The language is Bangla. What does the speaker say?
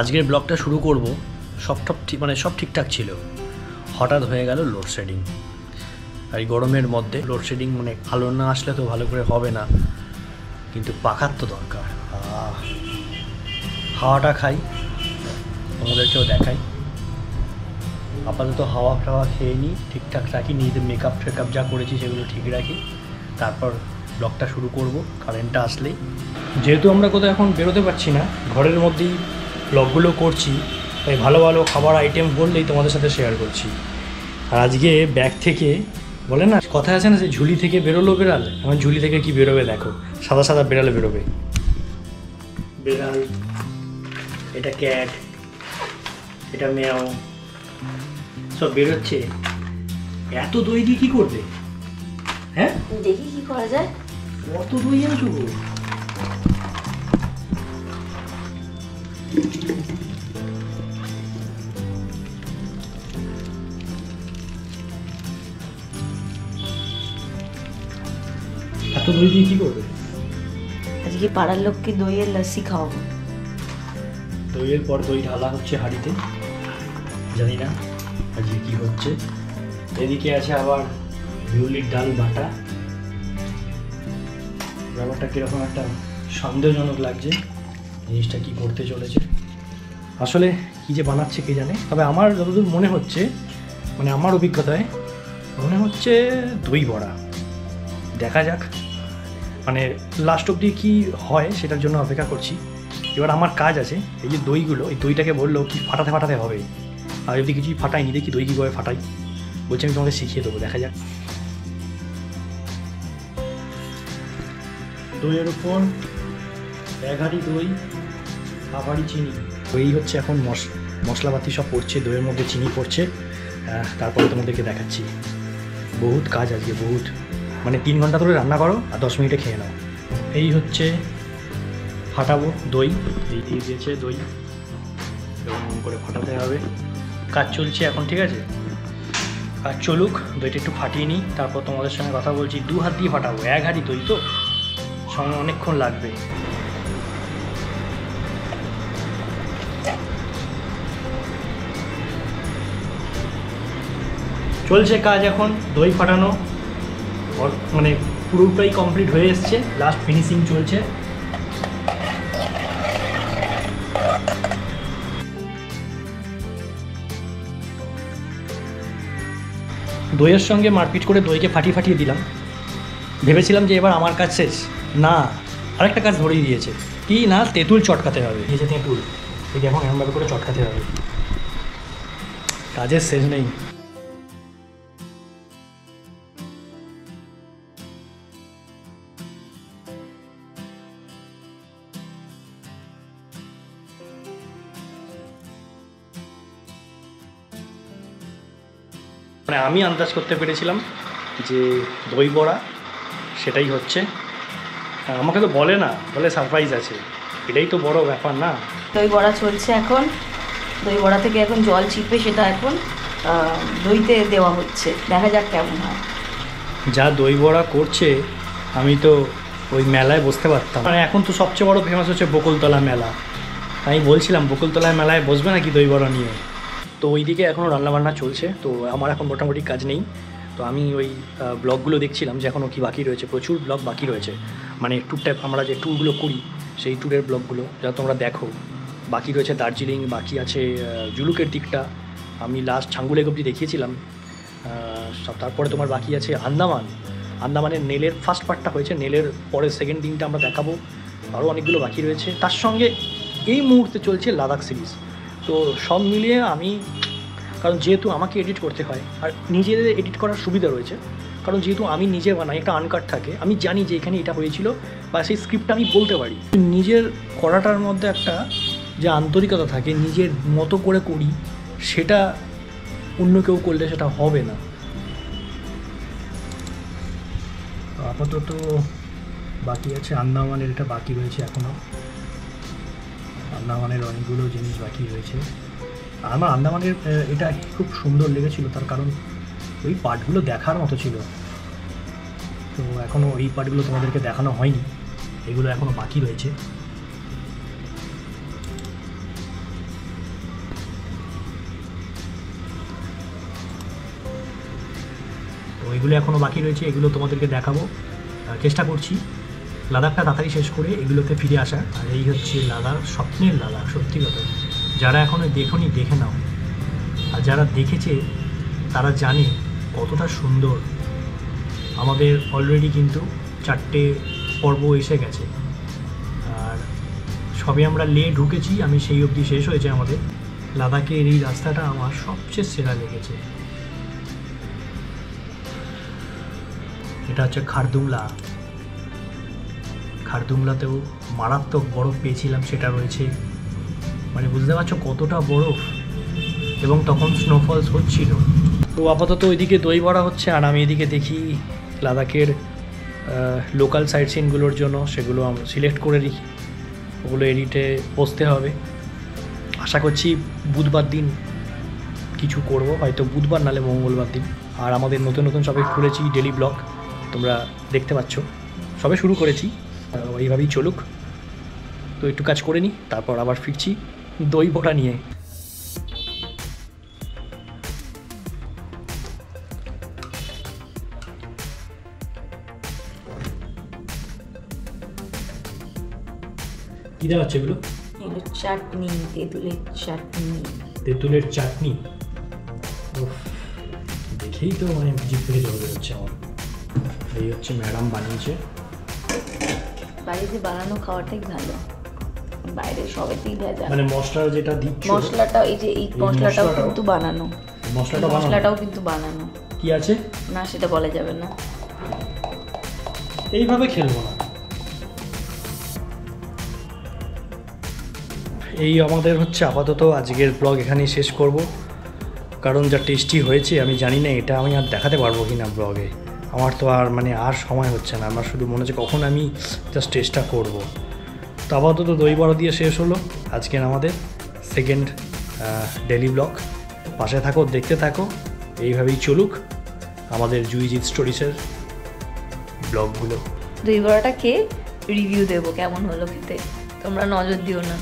আজকের ব্লগটা শুরু করব সব ঠিকঠাক ছিল, হঠাৎ হয়ে গেল লোডশেডিং। আর এই গরমের মধ্যে লোডশেডিং মানে আলো না আসলে তো ভালো করে হবে না, কিন্তু পাখার তো দরকার। হাওয়াটা খাই, তোমাদেরকেও দেখাই। আপাতত হাওয়া টাওয়া খেয়ে নিই, ঠিকঠাক রাখি, নিজেদের মেকআপ টেকআপ যা করেছি সেগুলো ঠিক রাখি, তারপর ব্লগটা শুরু করব কারেন্টটা আসলেই। যেহেতু আমরা কোথাও এখন বেরোতে পারছি না, ঘরের মধ্যেই ব্লগগুলো করছি, তাই ভালো ভালো খাবার আইটেম বললেই তোমাদের সাথে শেয়ার করছি। আর আজকে ব্যাগ থেকে বলে না, কথা আছে না, যে ঝুলি থেকে বেরোলো বেড়াল, আমার ঝুলি থেকে কি বেরোবে দেখো, সাদা সাদা বেড়ালে বেরোবে। বেড়াল, এটা ক্যাট, এটা মেয়াও, সব বেরোচ্ছে। এত দই দিয়ে কি করবে? হ্যাঁ দেখি কি করা যায়। কত দই আনছো? এত দই দিয়ে কি করবে? আজকে পাড়ার লোককে দইয়ের লস্যি খাওয়াবো। দইয়ের পর দই ঢালা হচ্ছে হাঁড়িতে, জানি না আজকে কি হচ্ছে। এদিকে আছে আবার বিউলির ডাল বাটা। ব্যাপারটা কীরকম একটা সন্দেহজনক লাগছে, জিনিসটা কি করতে চলেছে। আসলে কি যে বানাচ্ছে কে জানে, তবে আমার যতদূর মনে হচ্ছে, মানে আমার অভিজ্ঞতায় মনে হচ্ছে দই বড়া। দেখা যাক, মানে লাস্ট অবধি কী হয় সেটার জন্য অপেক্ষা করছি। এবার আমার কাজ আছে, এই যে দইগুলো, এই দইটাকে বললো কি ফাটাতে হবে, আর যদি কিছুই ফাটাইনি, দেখি দই কীভাবে ফাটাই, বলছি আমি তোমাদের শিখিয়ে দেবো, দেখা যাক। দইয়ের উপর এক হাঁড়ি দই, হাফ হাঁড়ি চিনি। এই হচ্ছে এখন মশলাপাতি সব পড়ছে, দইয়ের মধ্যে চিনি পড়ছে, তারপরে তোমাদেরকে দেখাচ্ছি। বহুত কাজ আজকে, বহুত, মানে 3 ঘন্টা ধরে রান্না করো আর 10 মিনিটে খেয়ে নাও। এই হচ্ছে ফাটাবো দই, এই দিয়ে দিয়েছে দই, এরকম করে ফাটাতে হবে। কাজ চলছে এখন, ঠিক আছে, কাজ চলুক, দইটা একটু ফাটিয়ে নিই, তারপর তোমাদের সঙ্গে কথা বলছি। 2 হাত দিয়ে ফাটাবো, 1 হাঁড়ি দই তো, সময় অনেকক্ষণ লাগবে। চলছে কাজ এখন, দই ফাটানো মানে পুরোটাই কমপ্লিট হয়ে এসছে, লাস্ট ফিনিশিং চলছে। দইয়ের সঙ্গে মারপিট করে দইকে ফাটিয়ে দিলাম, ভেবেছিলাম যে এবার আমার কাজ শেষ, না, আরেকটা কাজ ধরেই দিয়েছে। কি না, তেঁতুল চটকাতে হবে, দিয়েছে তেঁতুল, এই এখন এরকমভাবে করে চটকাতে হবে, কাজের শেষ নেই। মানে আমি আন্দাজ করতে পেরেছিলাম যে দই বড়া সেটাই হচ্ছে, আমাকে তো বলে না, বলে সারপ্রাইজ আছে, এটাই তো বড় ব্যাপার না। দই বড়া চলছে এখন, দই বড়া থেকে এখন জল চিপে সেটা এখন দইতে দেওয়া হচ্ছে, দেখা যাক কেমন হয়। যা দই বড়া করছে, আমি তো ওই মেলায় বসতে পারতাম। মানে এখন তো সবচেয়ে বড় ফেমাস হচ্ছে বকুলতলা মেলা, আমি বলছিলাম বকুলতলায় মেলায় বসবে নাকি দই বড়া নিয়ে। তো ওইদিকে এখনও রান্নাবান্না চলছে, তো আমার এখন মোটামুটি কাজ নেই। তো আমি ওই ব্লগগুলো দেখছিলাম যে এখনও কী বাকি রয়েছে, প্রচুর ব্লগ বাকি রয়েছে, মানে ট্যুরটা আমরা যে ট্যুরগুলো করি সেই ট্যুরের ব্লগগুলো যা তোমরা দেখো, বাকি রয়েছে দার্জিলিং, বাকি আছে জুলুকের দিকটা, আমি লাস্ট ছাঙ্গুলেক অবধি দেখিয়েছিলাম। তারপরে তোমার বাকি আছে আন্দামানের নেলের ফার্স্ট পার্টটা হয়েছে, নেলের পরের সেকেন্ড দিনটা আমরা দেখাবো, আরও অনেকগুলো বাকি রয়েছে। তার সঙ্গে এই মুহূর্তে চলছে লাদাখ সিরিজ। তো সব মিলিয়ে আমি, কারণ যেহেতু আমাকে এডিট করতে হয়, আর নিজেদের এডিট করার সুবিধা রয়েছে, কারণ যেহেতু আমি নিজে বানাই, একটা আনকাট থাকে, আমি জানি যে এখানে এটা হয়েছিল, বা সেই স্ক্রিপ্টটা আমি বলতে পারি। নিজের করাটার মধ্যে একটা যে আন্তরিকতা থাকে, নিজের মতো করে করি, সেটা অন্য কেউ করলে সেটা হবে না। আপাতত বাকি আছে আন্দামানের, এটা বাকি রয়েছে এখনও, আন্দামানের অনেকগুলো জিনিস বাকি রয়েছে। আমার আন্দামানের এটা খুব সুন্দর লেগেছিল, তার কারণ ওই পার্টগুলো দেখার মতো ছিল, তো এখনও এই পার্টগুলো তোমাদেরকে দেখানো হয়নি, এগুলো এখনও বাকি রয়েছে। এগুলো এখনও বাকি রয়েছে, এগুলো তোমাদেরকে দেখাবো, চেষ্টা করছি লাদাখটা তাড়াতাড়ি শেষ করে এগুলোতে ফিরে আসা। আর এই হচ্ছে লাদাখ, স্বপ্নের লাদাখ, সত্যি কথা। যারা এখনও দেখোনি দেখে নাও, আর যারা দেখেছে তারা জানে কতটা সুন্দর। আমাদের অলরেডি কিন্তু 4টে পর্ব এসে গেছে, আর সবে আমরা লে ঢুকেছি, আমি সেই অবধি শেষ হয়েছে আমাদের। লাদাখের এই রাস্তাটা আমার সবচেয়ে সেরা লেগেছে। এটা হচ্ছে খারদুংলা। খারদুংলাতেও মারাত্মক বরফ পেয়েছিলাম, সেটা রয়েছে। মানে বুঝতে পারছো কতটা বরফ, এবং তখন স্নোফলস হচ্ছিল। তো আপাতত ওইদিকে দই বড়া হচ্ছে, আর আমি এদিকে দেখি লাদাখের লোকাল সাইট সিনগুলোর জন্য সেগুলো আমরা সিলেক্ট করে রেখি, ওগুলো এডিটে পোস্টতে হবে। আশা করছি বুধবার দিন কিছু করব, হয়তো বুধবার নালে মঙ্গলবার দিন। আর আমাদের নতুন নতুন সবে খুলেছি ডেলি ব্লগ, তোমরা দেখতে পাচ্ছ, সবে শুরু করেছি, এইভাবেই চলুক। তো একটু কাজ করে নিই, তারপর আবার ফিরছি দই বড়া নিয়ে। কী দেওয়া হচ্ছে এগুলো? এগুলো চাটনি, তেঁতুলের চাটনি। তেঁতুলের চাটনি, দেখেই তো মানে জিভ থেকে জল বেরোচ্ছে আমার। এই হচ্ছে ম্যাডাম বানিয়েছে। বাড়িতে বানানো খাওয়াটাই ভালো, বাইরে সবেতেই ভেজাল। মানে মশলা যেটা দিচ্ছ, মশলাটা এই যে এই মশলাটাও কিন্তু বানানো, মশলাটাও কিন্তু বানানো। কি আছে না সেটা বলা যাবে না, এইভাবে খেলবো না। এই আমাদের হচ্ছে আপাতত আজকের ব্লগ এখানেই শেষ করব, কারণ যা টেস্টি হয়েছে আমি জানি না এটা আমি আর দেখাতে পারবো কি না ব্লগে। আমার তো আর মানে আর সময় হচ্ছে না, আমার শুধু মনে হচ্ছে কখন আমি জাস্ট টেস্টটা করবো। তো আপাতত দই বড়া দিয়ে শেষ হলো আজকের আমাদের সেকেন্ড ডেলি ব্লগ। পাশে থাকো, দেখতে থাকো, এইভাবেই চলুক আমাদের জুইজিৎ স্টোরিসের ব্লগগুলো। দই বড়াটা খেয়ে রিভিউ দেবো কেমন হলো খেতে, তোমরা নজর দিও না।